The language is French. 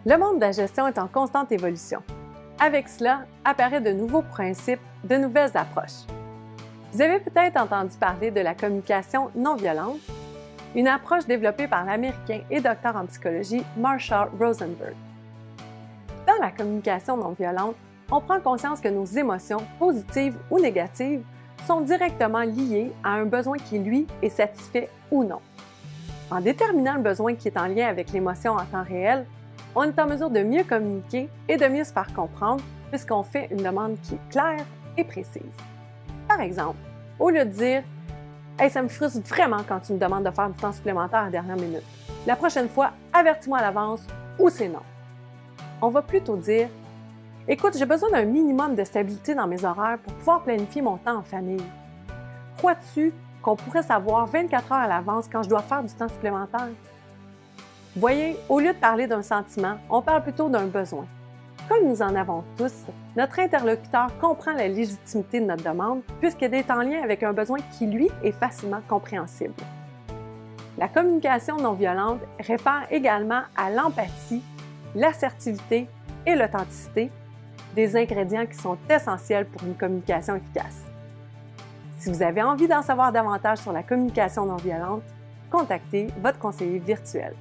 Le monde de la gestion est en constante évolution. Avec cela, apparaissent de nouveaux principes, de nouvelles approches. Vous avez peut-être entendu parler de la communication non violente, une approche développée par l'Américain et docteur en psychologie Marshall Rosenberg. Dans la communication non violente, on prend conscience que nos émotions, positives ou négatives, sont directement liées à un besoin qui, lui, est satisfait ou non. En déterminant le besoin qui est en lien avec l'émotion en temps réel, on est en mesure de mieux communiquer et de mieux se faire comprendre puisqu'on fait une demande qui est claire et précise. Par exemple, au lieu de dire « Hey, ça me frustre vraiment quand tu me demandes de faire du temps supplémentaire à la dernière minute. La prochaine fois, avertis-moi à l'avance ou c'est non. » On va plutôt dire « Écoute, j'ai besoin d'un minimum de stabilité dans mes horaires pour pouvoir planifier mon temps en famille. Crois-tu qu'on pourrait savoir 24 heures à l'avance quand je dois faire du temps supplémentaire? » Voyez, au lieu de parler d'un sentiment, on parle plutôt d'un besoin. Comme nous en avons tous, notre interlocuteur comprend la légitimité de notre demande puisqu'elle est en lien avec un besoin qui, lui, est facilement compréhensible. La communication non violente réfère également à l'empathie, l'assertivité et l'authenticité, des ingrédients qui sont essentiels pour une communication efficace. Si vous avez envie d'en savoir davantage sur la communication non violente, contactez votre conseiller virtuel.